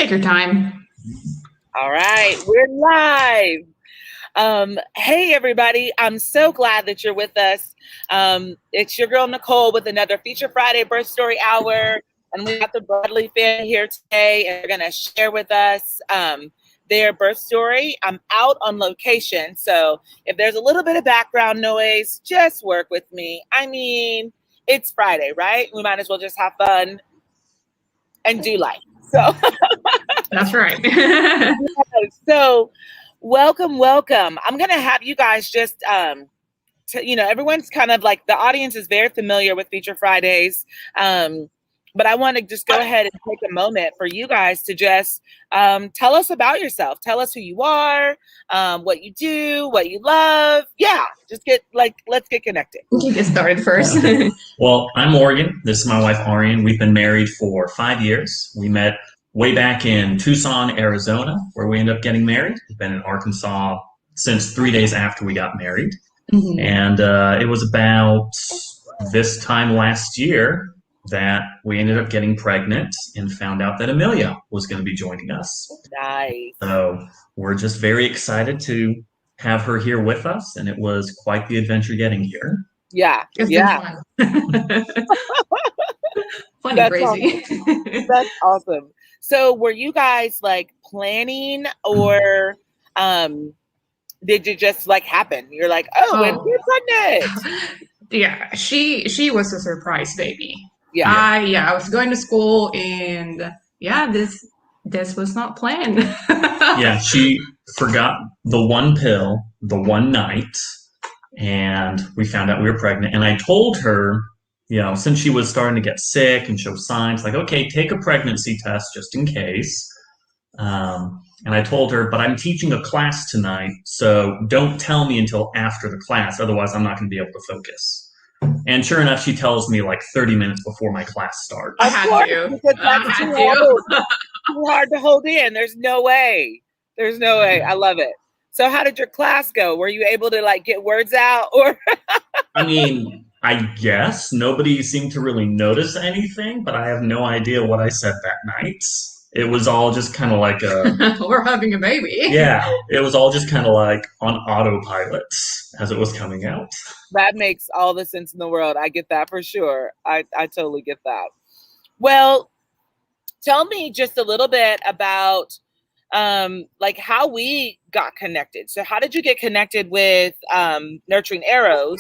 take your time. All right, we're live. Hey, everybody. I'm so glad that you're with us. It's your girl, Nicole, with another Feature Friday Birth Story Hour. And we got the Bradley family here today, and they're going to share with us their birth story. I'm out on location, so if there's a little bit of background noise, just work with me. I mean, it's Friday, right? We might as well just have fun and do life. So that's right. So welcome. I'm going to have you guys just, everyone's kind of like, the audience is very familiar with Feature Fridays. But I want to just go ahead and take a moment for you guys to just tell us about yourself. Tell us who you are, what you do, what you love. Yeah, just let's get connected. You get started first. Well, I'm Morgan. This is my wife, Arian. We've been married for 5 years. We met way back in Tucson, Arizona, where we ended up getting married. We've been in Arkansas since 3 days after we got married. Mm-hmm. And it was about this time last year that we ended up getting pregnant and found out that Amelia was going to be joining us. Nice. So we're just very excited to have her here with us, and it was quite the adventure getting here. Yeah, it's been fun. Fun and crazy. Awesome. That's awesome. So were you guys like planning, or did it just like happen? You're like, and we're pregnant. Yeah, she was a surprise baby. Yeah. I was going to school, and this was not planned. Yeah, she forgot the one pill the one night, and we found out we were pregnant. And I told her, since she was starting to get sick and show signs, like, okay, take a pregnancy test just in case. And I told her, but I'm teaching a class tonight, so don't tell me until after the class, otherwise I'm not going to be able to focus. And sure enough, she tells me like 30 minutes before my class starts. I had to. Too hard to hold in. There's no way. I love it. So how did your class go? Were you able to like get words out, or? I mean, I guess nobody seemed to really notice anything, but I have no idea what I said that night. It was all just kind of like we're having a baby. Yeah, it was all just kind of like on autopilot as it was coming out. That makes all the sense in the world. I get that for sure. I totally get that. Well, tell me just a little bit about like how we got connected. So how did you get connected with Nurturing Arrows,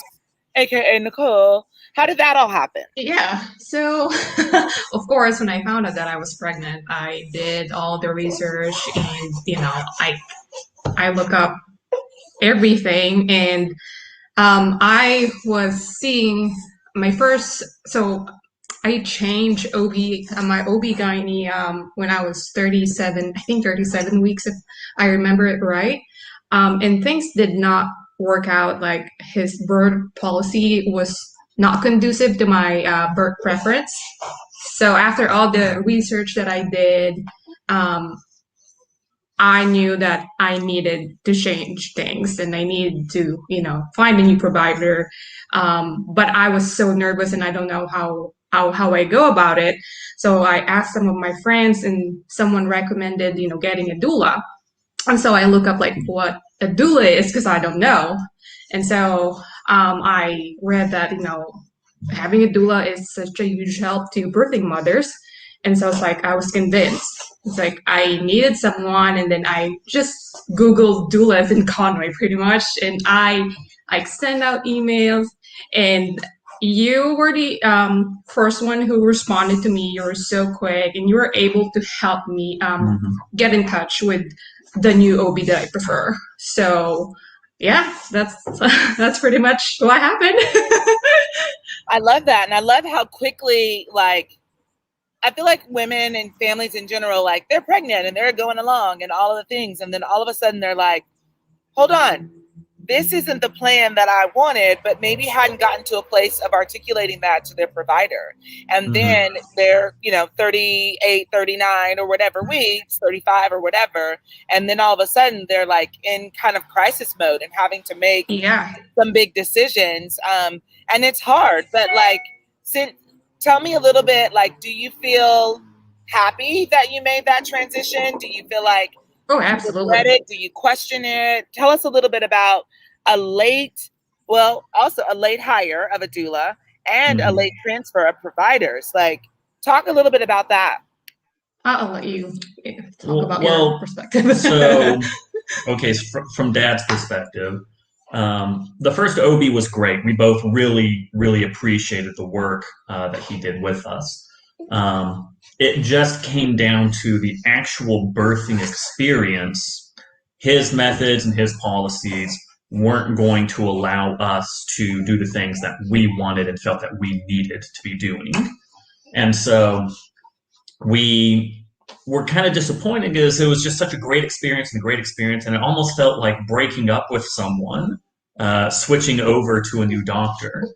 aka Nicole? How did that all happen? Yeah. So, of course, when I found out that I was pregnant, I did all the research, and I look up everything, and I was seeing my first. So I changed my OB-GYN when I was 37. I think 37 weeks, if I remember it right. And things did not work out. Like his birth policy was not conducive to my birth preference. So after all the research that I did, I knew that I needed to change things, and I needed to, find a new provider. But I was so nervous, and I don't know how I go about it. So I asked some of my friends, and someone recommended, getting a doula. And so I look up like what a doula is, because I don't know. And so I read that, having a doula is such a huge help to birthing mothers. And so it's like, I was convinced. It's like I needed someone, and then I just Googled doulas in Conway pretty much. And I sent out emails, and you were the first one who responded to me. You were so quick, and you were able to help me get in touch with the new OB that I prefer. So yeah, that's pretty much what happened. I love that. And I love how quickly, like, I feel like women and families in general, like, they're pregnant and they're going along and all of the things. And then all of a sudden they're like, hold on, this isn't the plan that I wanted, but maybe hadn't gotten to a place of articulating that to their provider. And then they're, 38, 39 or whatever weeks, 35 or whatever. And then all of a sudden they're like in kind of crisis mode and having to make some big decisions. And it's hard, but like, tell me a little bit, like, do you feel happy that you made that transition? Do you feel like Oh, you absolutely. regret it? Do you question it? Tell us a little bit about a late, well, also a late hire of a doula and a Mhm. late transfer of providers. Like, talk a little bit about that. I'll let you talk about your Well, perspective. so okay, so from Dad's perspective, the first OB was great. We both really, really appreciated the work that he did with us. It just came down to the actual birthing experience. His methods and his policies weren't going to allow us to do the things that we wanted and felt that we needed to be doing. And so we were kind of disappointed because it was just such a great experience and a great experience, and it almost felt like breaking up with someone, switching over to a new doctor.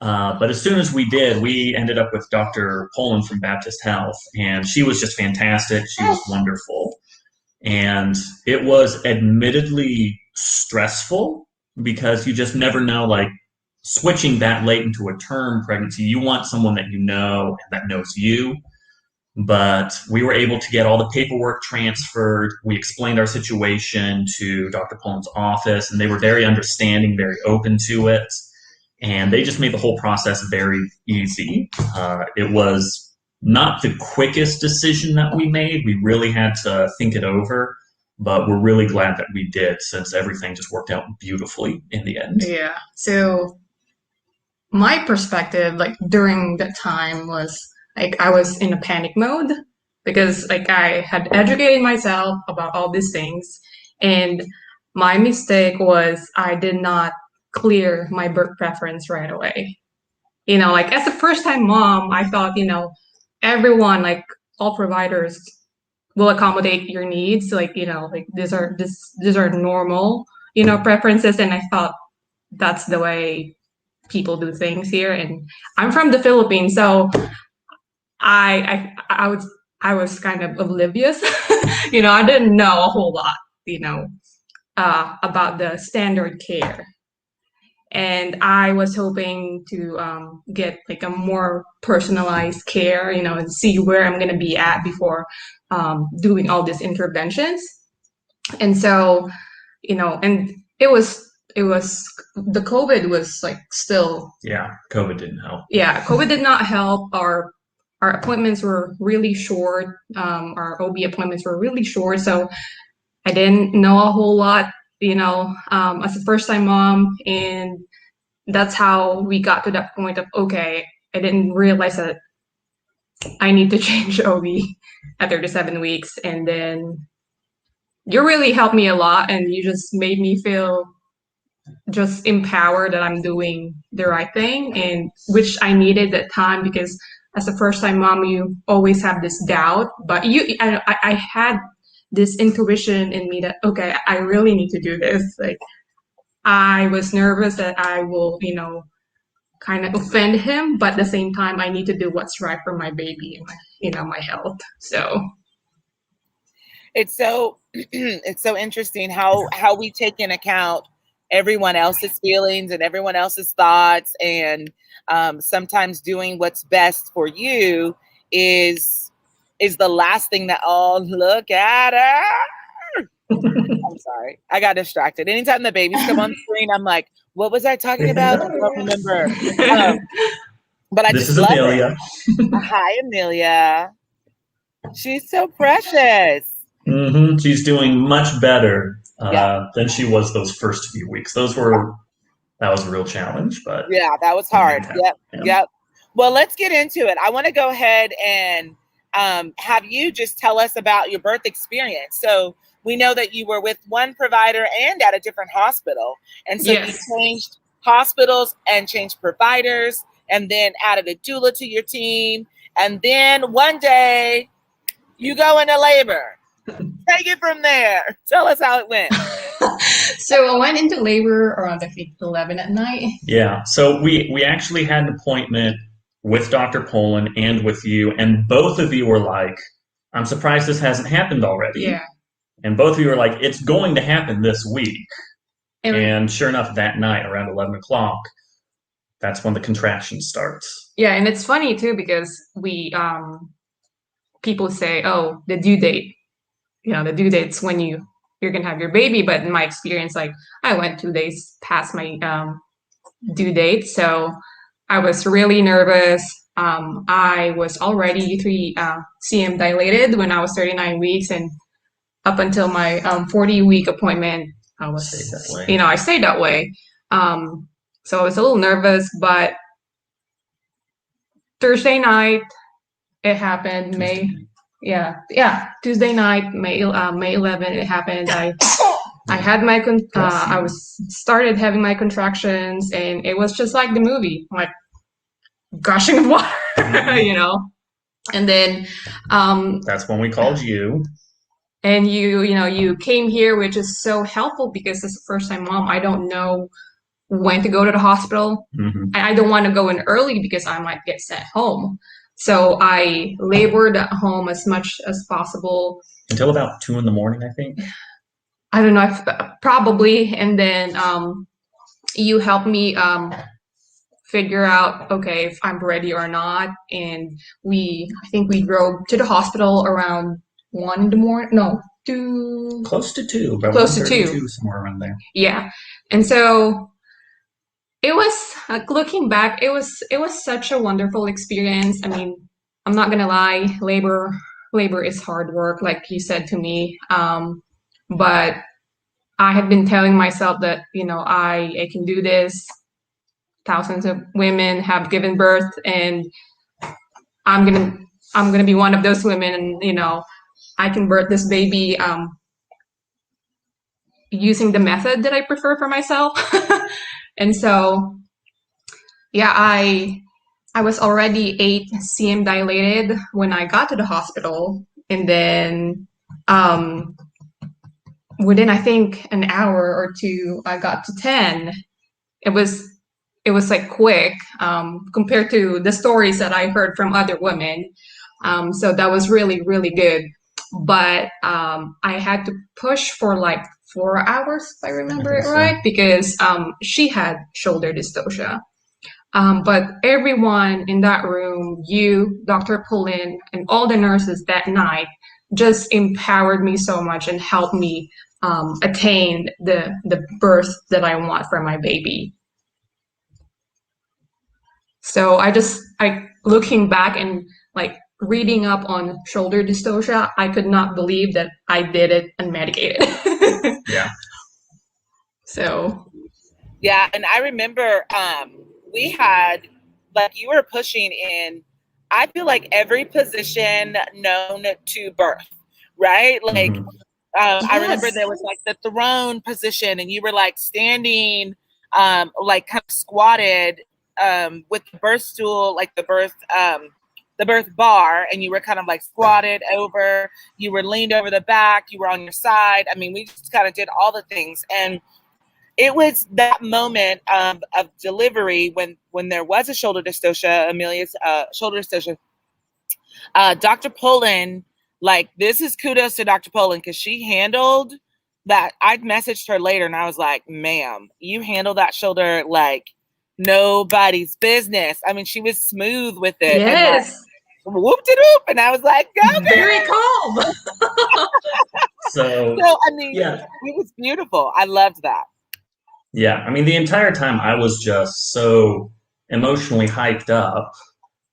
But as soon as we did, we ended up with Dr. Poland from Baptist Health, and she was just fantastic. She was wonderful. And it was admittedly stressful because you just never know, like, switching that late into a term pregnancy, you want someone that you know and that knows you. But we were able to get all the paperwork transferred. We explained our situation to Dr. Poland's office, and they were very understanding, very open to it. And they just made the whole process very easy. It was not the quickest decision that we made. We really had to think it over, but we're really glad that we did since everything just worked out beautifully in the end. Yeah. So my perspective, like during that time, was like I was in a panic mode because like I had educated myself about all these things, and my mistake was I did not clear my birth preference right away. Like as a first time mom, I thought, everyone, like all providers will accommodate your needs. Like, like these are normal, preferences. And I thought that's the way people do things here. And I'm from the Philippines, so I was kind of oblivious. I didn't know a whole lot, about the standard care. And I was hoping to get like a more personalized care, and see where I'm going to be at before doing all these interventions. And so, and it was the COVID was like still. Yeah, COVID didn't help. Yeah, COVID did not help. Our appointments were really short. Our OB appointments were really short, so I didn't know a whole lot, as a first time mom, and that's how we got to that point of, okay, I didn't realize that I need to change OB at 37 weeks, and then you really helped me a lot, and you just made me feel just empowered that I'm doing the right thing, and which I needed that time because as a first time mom, you always have this doubt, but I had this intuition in me that, okay, I really need to do this. Like I was nervous that I will, kind of offend him, but at the same time, I need to do what's right for my baby and my health. So It's so it's so interesting how we take in account everyone else's feelings and everyone else's thoughts, and sometimes doing what's best for you is the last thing that, oh, look at her. I'm sorry, I got distracted. Anytime the babies come on screen, I'm like, what was I talking about? I don't remember. But I This just is love Amelia. it. Hi, Amelia. She's so precious. She's doing much better Yeah. than she was those first few weeks. That was a real challenge, but Yeah, that was hard. Yep. Yeah. Yep. Well, let's get into it. I want to go ahead and have you just tell us about your birth experience. So we know that you were with one provider and at a different hospital. And so yes. you changed hospitals and changed providers and then added a doula to your team. And then one day you go into labor. Take it from there. Tell us how it went. So I went into labor around, I think, 11 at night. Yeah. So we actually had an appointment with Dr. Poland and with you, and both of you were like, I'm surprised this hasn't happened already. Yeah. And both of you were like, it's going to happen this week. And sure enough, that night around 11 o'clock, that's when the contraction starts. Yeah, and it's funny too because people say, oh, the due date, the due date's when you're gonna have your baby. But in my experience, like I went 2 days past my due date, so I was really nervous. I was already 3 cm dilated when I was 39 weeks, and up until my 40-week appointment, Stayed that way. I stayed that way. So I was a little nervous, but Thursday night it happened. Tuesday night, May 11, it happened. I had my I was started having my contractions, and it was just like the movie, like gushing of water, And then that's when we called you. And you came here, which is so helpful because it's a first-time mom. I don't know when to go to the hospital. Mm-hmm. I don't want to go in early because I might get sent home. So I labored at home as much as possible. Until about 2 a.m, I think. I don't know, probably. And then you helped me figure out, okay, if I'm ready or not. And I think we drove to the hospital around 1 in the morning. No, 2. Close to 2. About Close to 2. Somewhere around there. Yeah. And so it was, looking back, it was such a wonderful experience. I mean, I'm not gonna lie, labor is hard work, like you said to me. But I had been telling myself that, I can do this. Thousands of women have given birth, and I'm gonna be one of those women, and I can birth this baby using the method that I prefer for myself. And so, yeah, I was already 8 cm dilated when I got to the hospital, and then within, I think, an hour or two, I got to 10. It was like quick compared to the stories that I heard from other women. So that was really, really good. But I had to push for like 4 hours, if I remember it right, because she had shoulder dystocia. But everyone in that room, you, Dr. Pullen, and all the nurses that night just empowered me so much and helped me attain the birth that I want for my baby. So I looking back and like reading up on shoulder dystocia, I could not believe that I did it unmedicated. Yeah. So. Yeah, and I remember we had, like, you were pushing in, I feel like every position known to birth, right? Like, Mm-hmm. Yes. I remember there was like the throne position, and you were like standing, like kind of squatted with the birth stool, like the birth bar, and you were kind of like squatted over, you were leaned over the back, you were on your side. I mean, we just kind of did all the things. And it was that moment of delivery when there was a shoulder dystocia, Amelia's shoulder dystocia. Dr. Pullen, like, this is kudos to Dr. Pullen, because she handled that. I'd messaged her later and I was like, ma'am, you handled that shoulder like nobody's business. I mean, she was smooth with it. Yes. And like, whoop-de-doop. And I was like, go, very calm. So I mean, yeah, it was beautiful. I loved that. Yeah, I mean, the entire time I was just so emotionally hyped up.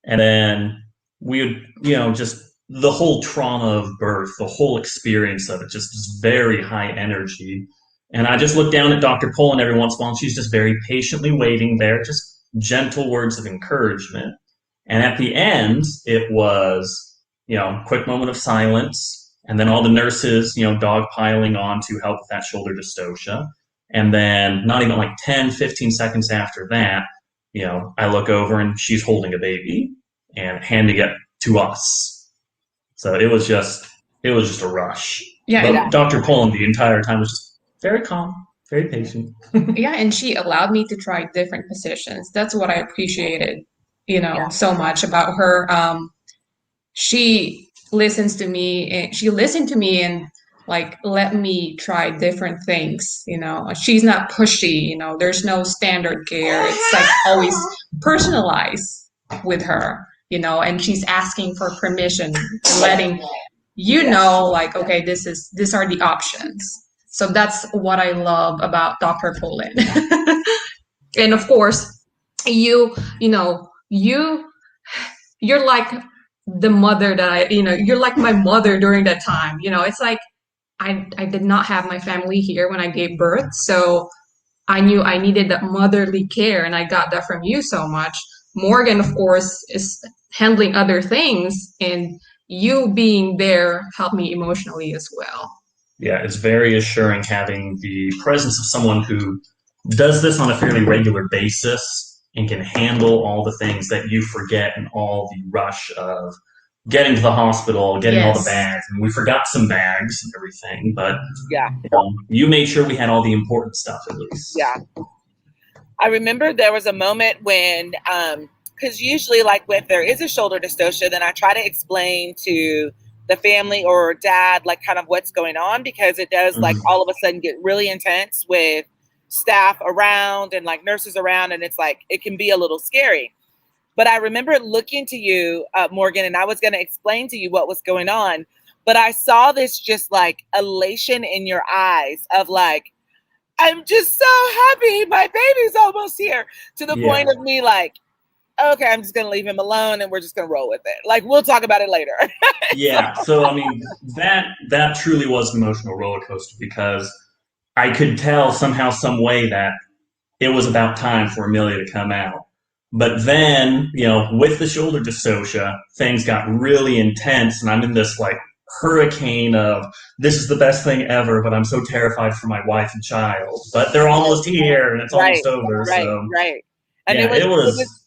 And then we would, just the whole trauma of birth, the whole experience of it, just is very high energy. And I just look down at Dr. Pullen every once in a while, and she's just very patiently waiting there, just gentle words of encouragement. And at the end, it was, quick moment of silence. And then all the nurses, dogpiling on to help with that shoulder dystocia. And then not even like 10, 15 seconds after that, I look over and she's holding a baby and handing it to us. So it was just a rush. Yeah. But Dr. Pullen the entire time was just very calm, very patient. Yeah, and she allowed me to try different positions. That's what I appreciated, so much about her. She listens to me, and she listened to me and like let me try different things. She's not pushy. There's no standard care. It's like always personalized with her. and she's asking for permission, letting you know, like, okay, these are the options. So that's what I love about Dr. Polin. And of course, you know, you're like the mother that you're like my mother during that time. It's like I did not have my family here when I gave birth, so I knew I needed that motherly care, and I got that from you so much. Morgan, of course, is handling other things, and you being there helped me emotionally as well. Yeah, it's very assuring having the presence of someone who does this on a fairly regular basis and can handle all the things that you forget in all the rush of getting to the hospital, getting all the bags. And we forgot some bags and everything, but yeah, you made sure we had all the important stuff at least. Yeah. I remember there was a moment when, because usually like if there is a shoulder dystocia, then I try to explain to the family or dad, like kind of what's going on, because it does like all of a sudden get really intense with staff around and like nurses around. And it's like, it can be a little scary. But I remember looking to you, Morgan, and I was going to explain to you what was going on. But I saw this just like elation in your eyes of like, I'm just so happy my baby's almost here, to the point of me like, okay, I'm just going to leave him alone and we're just going to roll with it. Like, we'll talk about it later. Yeah. So, I mean, that truly was an emotional roller coaster, because I could tell somehow, some way that it was about time for Amelia to come out. But then, with the shoulder dystocia, things got really intense, and I'm in this like hurricane of, this is the best thing ever, but I'm so terrified for my wife and child. But they're almost here, and it's almost over. Right. And yeah, it was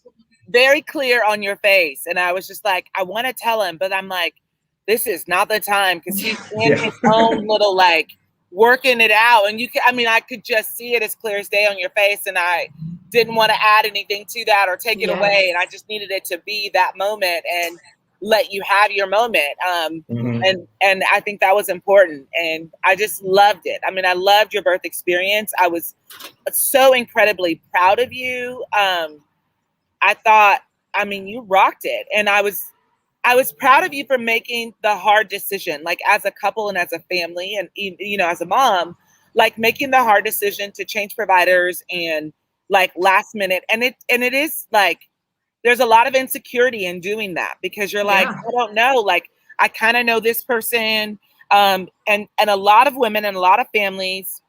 very clear on your face, and I was just like, I want to tell him, but I'm like, this is not the time, because he's in his own little like working it out, and I could just see it as clear as day on your face, and I didn't want to add anything to that or take it away, and I just needed it to be that moment and let you have your moment. And I think that was important, and I just loved it. I mean, I loved your birth experience. I was so incredibly proud of you. I thought, you rocked it, and I was proud of you for making the hard decision, like as a couple and as a family, and as a mom, like making the hard decision to change providers and like last minute. And it is like, there's a lot of insecurity in doing that, because you're like, I don't know, like I kind of know this person. And a lot of women and a lot of families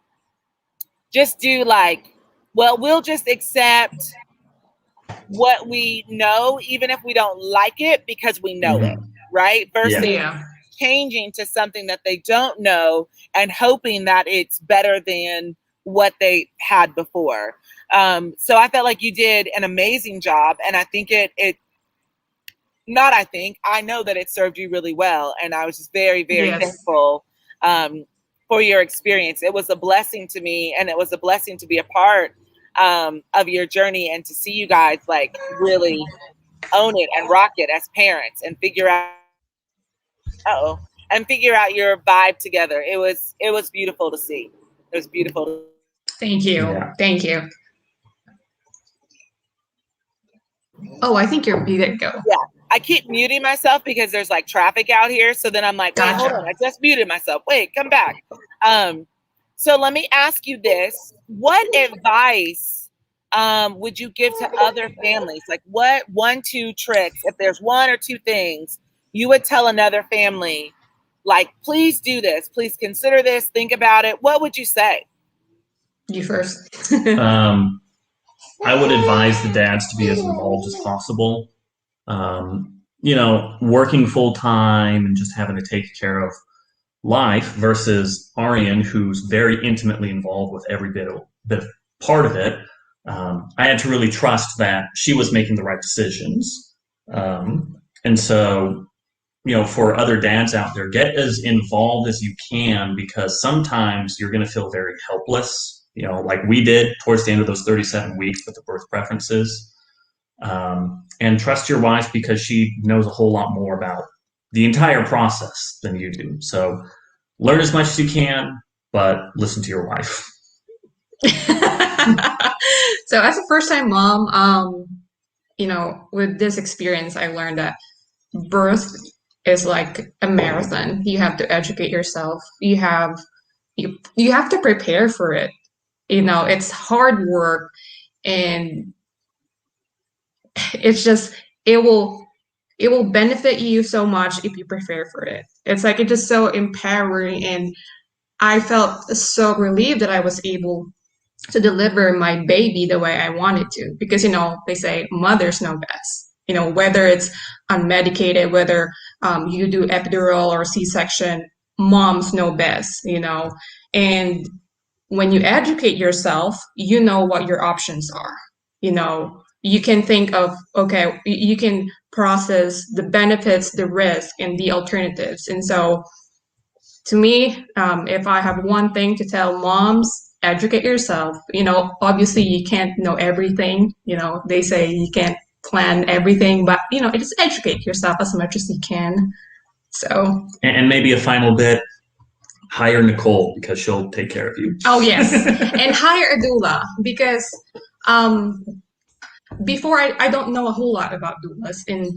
just do like, well, we'll just accept what we know, even if we don't like it, because we know it, right? Versus changing to something that they don't know and hoping that it's better than what they had before. So I felt like you did an amazing job, and I think I know that it served you really well, and I was just very, very thankful for your experience. It was a blessing to me, and it was a blessing to be a part of your journey, and to see you guys like really own it and rock it as parents and figure out your vibe together. It was beautiful to see. It was beautiful. Thank you. Yeah. Thank you. Oh, I think you're muted. Go. Yeah. I keep muting myself because there's like traffic out here. So then I'm like, wait, hold on. I just muted myself. Wait, come back. So let me ask you this. What advice would you give to other families? Like what 1-2 tricks, if there's 1 or 2 things you would tell another family, like, please do this, please consider this, think about it. What would you say? You first. I would advise the dads to be as involved as possible. Working full time and just having to take care of life, versus Arian, who's very intimately involved with every bit of part of it. I had to really trust that she was making the right decisions. And so, for other dads out there, get as involved as you can, because sometimes you're going to feel very helpless, like we did towards the end of those 37 weeks with the birth preferences. And trust your wife, because she knows a whole lot more about the entire process than you do. So learn as much as you can, but listen to your wife. So as a first-time mom, with this experience, I learned that birth is like a marathon. You have to educate yourself. You have to prepare for it. It's hard work, and it's just it will it will benefit you so much if you prepare for it. It's just so empowering, and I felt so relieved that I was able to deliver my baby the way I wanted to. Because, they say mothers know best. Whether it's unmedicated, whether you do epidural or C-section, moms know best. And when you educate yourself, you know what your options are. You can think of, okay, you can process the benefits, the risk, and the alternatives. And so to me, if I have one thing to tell moms, educate yourself. Obviously you can't know everything. They say you can't plan everything, but just educate yourself as much as you can. So, And maybe a final bit, hire Nicole because she'll take care of you. oh yes, and hire a doula because before I don't know a whole lot about doulas, and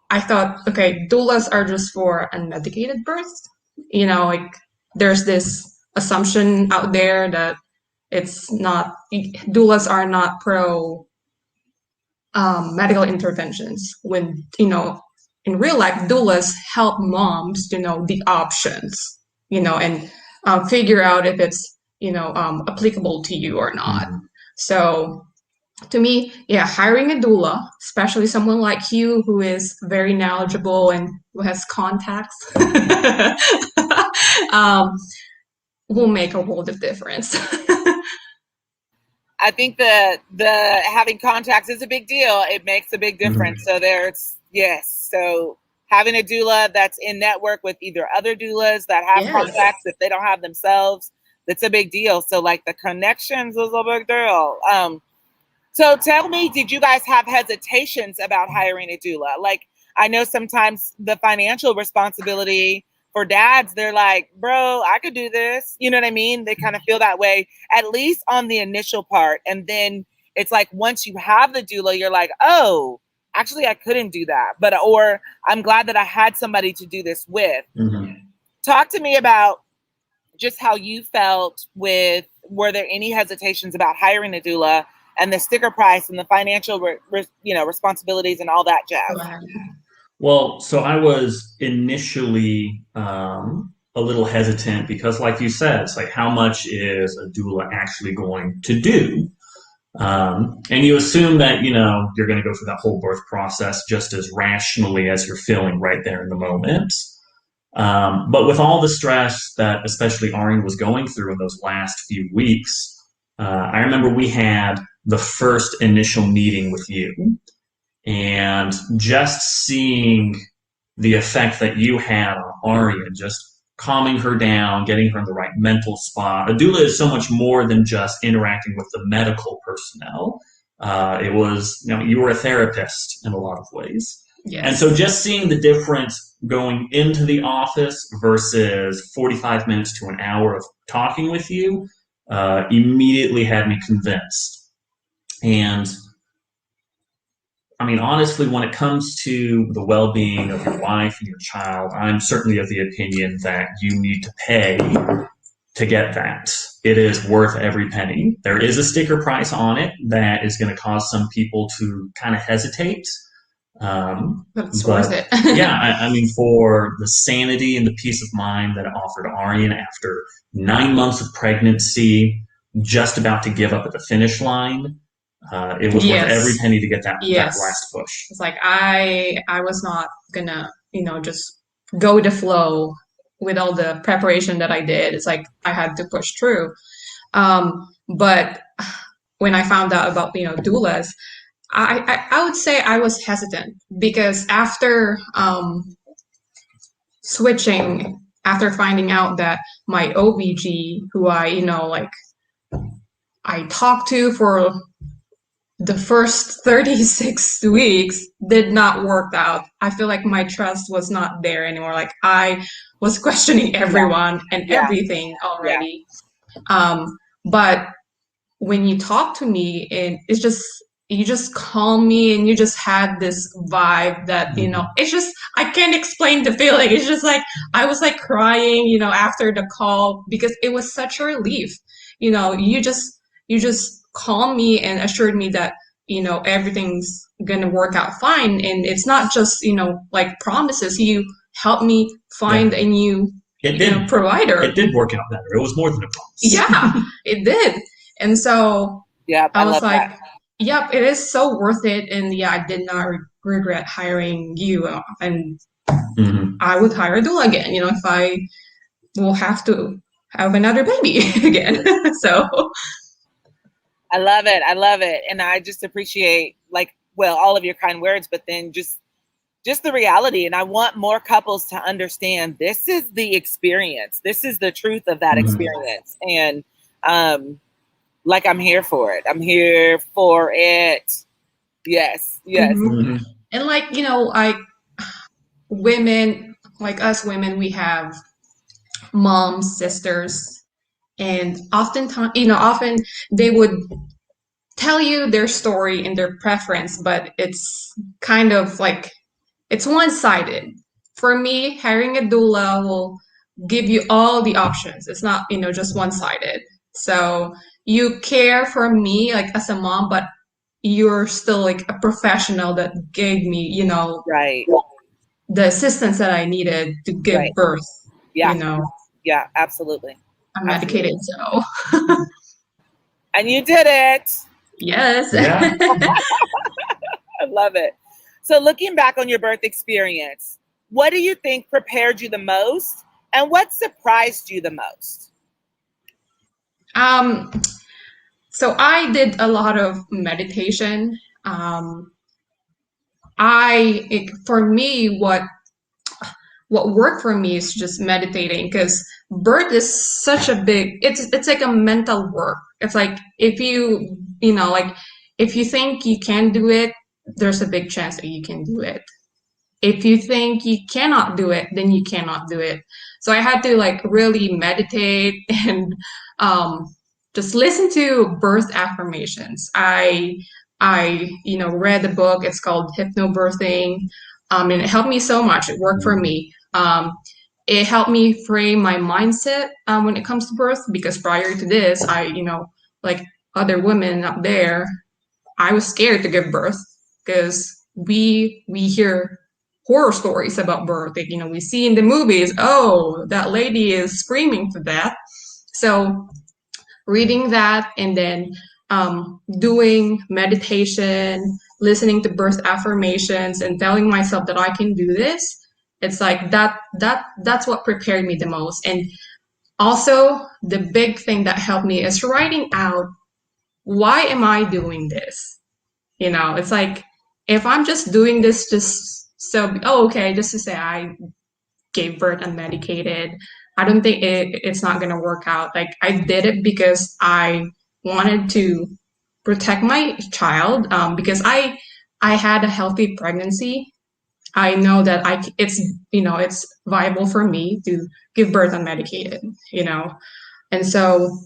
I thought, okay, doulas are just for unmedicated births. There's this assumption out there that it's not, doulas are not pro medical interventions, when in real life doulas help moms to know the options, and figure out if it's applicable to you or not. So to me, yeah, hiring a doula, especially someone like you who is very knowledgeable and who has contacts, will make a world of difference. I think the having contacts is a big deal. It makes a big difference. So yes. So having a doula that's in network with either other doulas that have contacts, if they don't have themselves, that's a big deal. So like the connections is a big deal. So tell me, did you guys have hesitations about hiring a doula? Like, I know sometimes the financial responsibility for dads, they're like, bro, I could do this. You know what I mean? They kind of feel that way, at least on the initial part. And then it's like, once you have the doula, you're like, oh, actually, I couldn't do that. Or I'm glad that I had somebody to do this with. Talk to me about just how you felt were there any hesitations about hiring a doula and the sticker price and the financial, responsibilities and all that jazz? Well, so I was initially a little hesitant because, like you said, it's like, how much is a doula actually going to do? And you assume that, you're going to go through that whole birth process just as rationally as you're feeling right there in the moment. But with all the stress that especially Arian was going through in those last few weeks, I remember we had the first initial meeting with you, and just seeing the effect that you had on Arian, just calming her down, getting her in the right mental spot. A doula is so much more than just interacting with the medical personnel. It was, you were a therapist in a lot of ways. Yes. And so just seeing the difference going into the office versus 45 minutes to an hour of talking with you immediately had me convinced. And I mean, honestly, when it comes to the well-being of your wife and your child, I'm certainly of the opinion that you need to pay to get that. It is worth every penny. There is a sticker price on it that is going to cause some people to kind of hesitate. But it's worth it. Yeah, I mean, for the sanity and the peace of mind that it offered Arian after 9 months of pregnancy, just about to give up at the finish line, it was worth every penny to get that last push. It's like I was not gonna, just go with the flow with all the preparation that I did. It's like I had to push through. But when I found out about, doulas, I would say I was hesitant because after switching, after finding out that my OBG, who I talked to for the first 36 weeks, did not work out. I feel like my trust was not there anymore. Like I was questioning everyone and everything already. But when you talk to me, and it's just you just calm me, and you just had this vibe that, it's just, I can't explain the feeling. It's just like, I was like crying, after the call, because it was such a relief. You just calmed me and assured me that, everything's gonna work out fine. And it's not just, like promises. You helped me Yeah. find a new, It did. provider. It did work out better. It was more than a promise. Yeah, it did. And so Yeah, I I was love like, that. yep, it is so worth it. And yeah, I did not regret hiring you. And Mhm. I would hire Dula again, if I will have to have another baby again. So, I love it. I love it. And I just appreciate all of your kind words, but then just the reality. And I want more couples to understand this is the experience. This is the truth of that Mhm. experience. And I'm here for it. I'm here for it. Yes. Yes. mhm. Mhm. And like women, like us women, we have moms, sisters, and oftentimes, often they would tell you their story and their preference, but it's kind of like it's one-sided. For me, hiring a doula will give you all the options. It's not, just one-sided. So you care for me like as a mom, but you're still like a professional that gave me, Right. the assistance that I needed to give Right. birth. Yeah. Yeah, absolutely. I'm medicated, so And you did it. yes. Yeah. I love it. So looking back on your birth experience, what do you think prepared you the most and what surprised you the most? Um, so I did a lot of meditation. For me, what worked for me is just meditating, because birth is such a big, it's like a mental work. It's like if like if you think you can do it, there's a big chance that you can do it. If you think you cannot do it, then you cannot do it. So I had to like really meditate and um, just listen to birth affirmations. I read a book. It's called Hypnobirthing, and it helped me so much. It worked for me. It helped me frame my mindset when it comes to birth, because prior to this, like other women up there, I was scared to give birth, because we hear horror stories about birth. Like, we see in the movies, oh, that lady is screaming to death. So reading that, and then doing meditation, listening to birth affirmations, and telling myself that I can do this. It's like that's what prepared me the most. And also the big thing that helped me is writing out, why am I doing this? It's like, if I'm just doing this just so, oh, okay, just to say I gave birth unmedicated, I don't think it's not going to work out. Like, I did it because I wanted to protect my child, because I had a healthy pregnancy. I know that it's viable for me to give birth unmedicated, and so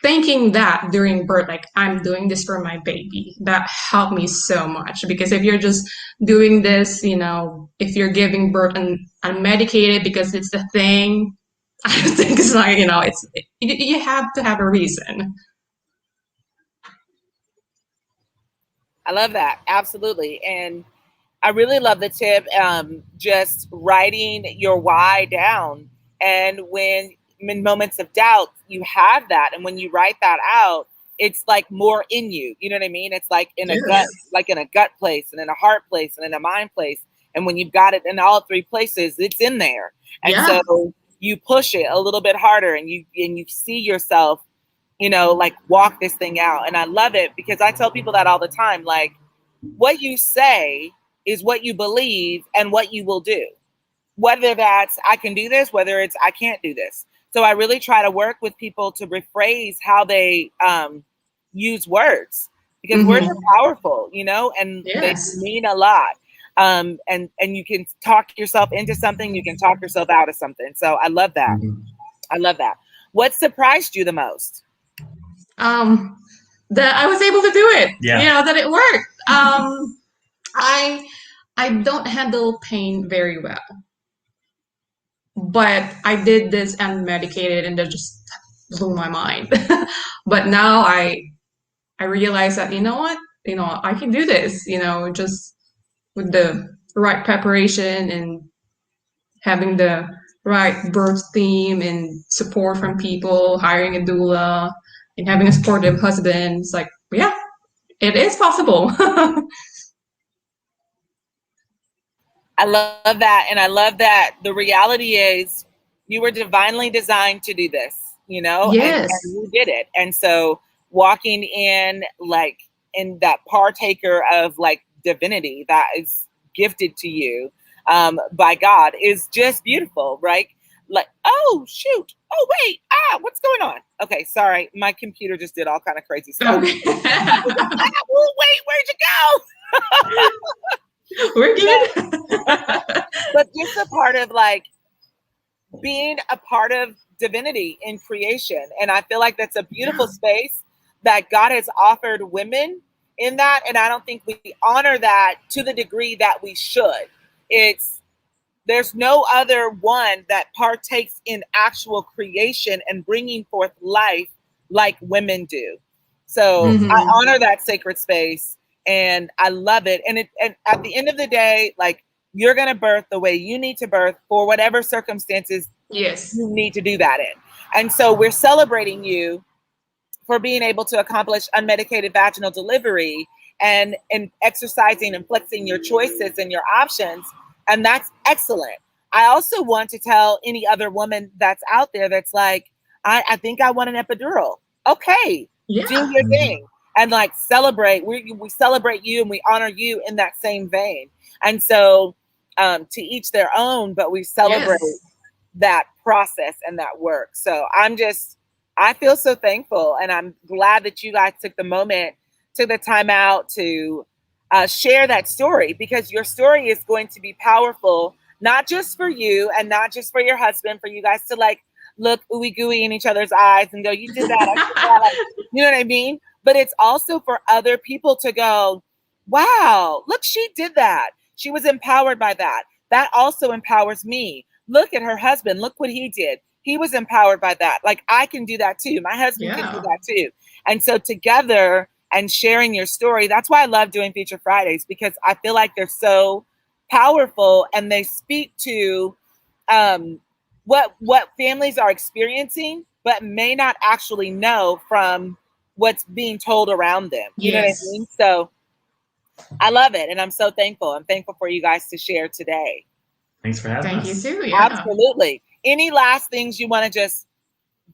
thinking that during birth, like, I'm doing this for my baby, that helped me so much. Because if you're just doing this, if you're giving birth unmedicated because it's the thing, I don't think it's like, you have to have a reason. I love that. Absolutely. And I really love the tip, just writing your why down. And when in moments of doubt, you have that. And when you write that out, it's like more in you. You know what I mean? It's like in a gut, like in a gut place and in a heart place and in a mind place. And when you've got it in all three places, it's in there. And Yeah. so you push it a little bit harder, and you see yourself, like walk this thing out. And I love it, because I tell people that all the time, like, what you say is what you believe and what you will do. Whether that's I can do this, whether it's I can't do this. So I really try to work with people to rephrase how they use words, because words are powerful, and Yes. they mean a lot. And you can talk yourself into something, you can talk yourself out of something. So I love that. Mhm. I love that. What surprised you the most? Um, that I was able to do it. Yeah. That it worked. I I don't handle pain very well, but I did this unmedicated, and that just blew my mind. But now I realize that what, I can do this. Just with the right preparation and having the right birth theme and support from people, hiring a doula, and having a supportive husband. It's like, yeah, it is possible. I love that. And I love that the reality is you were divinely designed to do this, Yes. and you did it. And so walking in like in that partaker of like divinity that is gifted to you by God is just beautiful, right? Like, oh, shoot. Oh, wait. What's going on? Okay, sorry. My computer just did all kind of crazy stuff. Okay. Oh, wait, where'd you go? We're good. But just a part of like being a part of divinity in creation. And I feel like that's a beautiful space that God has offered women in that. And I don't think we honor that to the degree that we should. There's no other one that partakes in actual creation and bringing forth life like women do. So I honor that sacred space and I love it. And at the end of the day, like you're going to birth the way you need to birth for whatever circumstances Yes. you need to do that in. And so we're celebrating you for being able to accomplish unmedicated vaginal delivery and exercising and flexing your choices and your options. And that's excellent. I also want to tell any other woman that's out there that's like, I think I want an epidural. Okay, Yeah. do your thing. And like celebrate. We celebrate you and we honor you in that same vein. And so to each their own, but we celebrate that process and that work. So I feel so thankful. And I'm glad that you guys took the moment, took the time out to share that story, because your story is going to be powerful, not just for you and not just for your husband, for you guys to like look ooey gooey in each other's eyes and go, you did that. I did that. You know what I mean? But it's also for other people to go, wow, look, she did that. She was empowered by that. That also empowers me. Look at her husband. Look what he did. He was empowered by that. Like I can do that too. My husband can do that too. And so together and sharing your story, that's why I love doing Feature Fridays, because I feel like they're so powerful and they speak to what families are experiencing, but may not actually know from what's being told around them. You know what I mean? So I love it. And I'm so thankful. I'm thankful for you guys to share today. Thanks for having us. Thank you too. Yeah. Absolutely. Any last things you want to just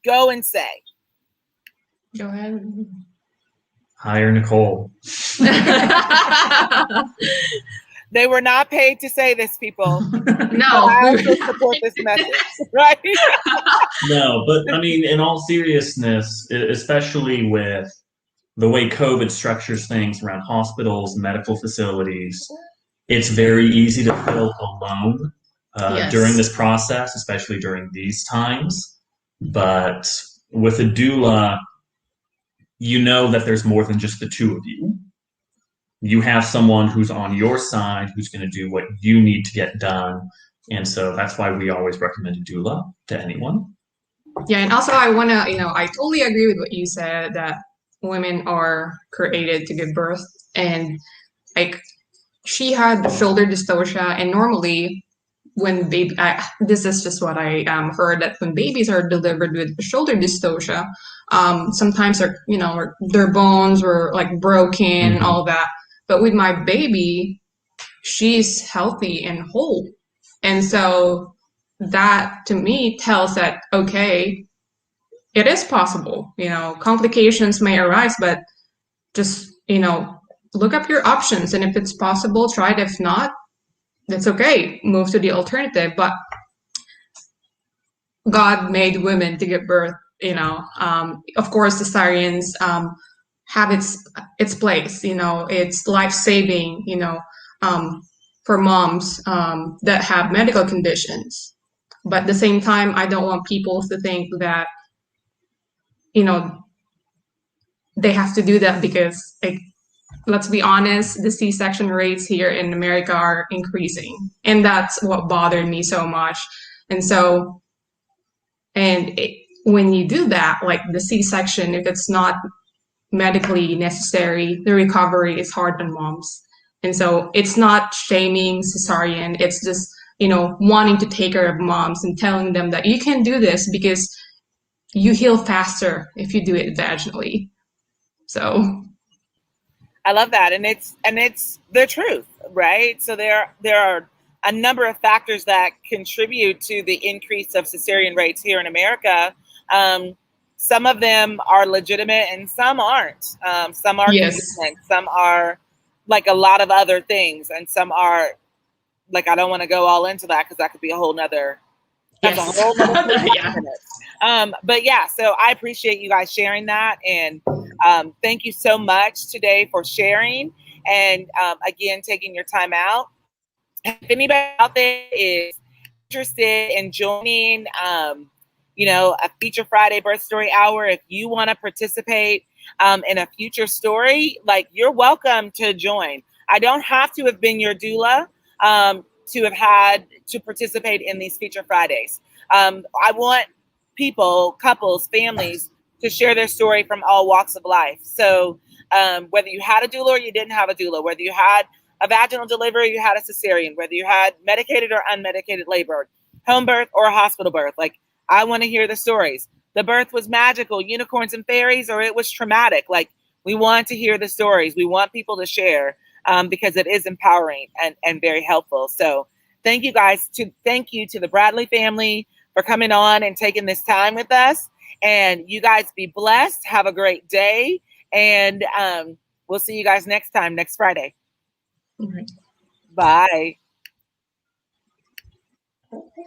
go and say? Go ahead. Hire Nicole. They were not paid to say this, people. No. I also support this message, right? No, but I mean, in all seriousness, especially with the way COVID structures things around hospitals, medical facilities, it's very easy to feel alone during this process, especially during these times. But with a doula, you know that there's more than just the two of you. You have someone who's on your side, who's going to do what you need to get done. And so that's why we always recommend a doula to anyone. Yeah, and also I want to, I totally agree with what you said, that women are created to give birth. And like, she had shoulder dystocia, and normally when this is just what I heard, that when babies are delivered with shoulder dystocia, sometimes their bones were like broken and all that. But with my baby, she's healthy and whole. And so that to me tells that, okay, it is possible. Complications may arise, but just, look up your options. And if it's possible, try it. If not, that's okay. Move to the alternative. But God made women to give birth, of course, the cesareans have its place. It's life-saving, for moms that have medical conditions. But at the same time, I don't want people to think that, they have to do that because, like, let's be honest, the C-section rates here in America are increasing, and that's what bothered me so much. And so, when you do that, like the C-section, if it's not medically necessary, the recovery is hard on moms. And so it's not shaming cesarean, it's just, wanting to take care of moms and telling them that you can do this because you heal faster if you do it vaginally. So I love that, and it's the truth, right? So there are a number of factors that contribute to the increase of cesarean rates here in America. Some of them are legitimate, and some aren't. Some are yes, convenient, some are like a lot of other things, and some are like, I don't want to go all into that because that could be a whole nother. That's yes. a whole nother Yeah. But yeah, so I appreciate you guys sharing that, and thank you so much today for sharing, and again, taking your time out. If anybody out there is interested in joining, a Feature Friday Birth Story Hour, if you want to participate in a future story, like, you're welcome to join. I don't have to have been your doula to have had to participate in these Feature Fridays. I want people, couples, families to share their story from all walks of life. So whether you had a doula or you didn't have a doula, whether you had a vaginal delivery, you had a cesarean, whether you had medicated or unmedicated labor, home birth or hospital birth, like, I want to hear the stories. The birth was magical, unicorns and fairies, or it was traumatic. Like, we want to hear the stories. We want people to share because it is empowering and very helpful. So thank you guys. Thank you to the Bradley family for coming on and taking this time with us. And you guys be blessed. Have a great day. And we'll see you guys next time, next Friday. All right. Bye.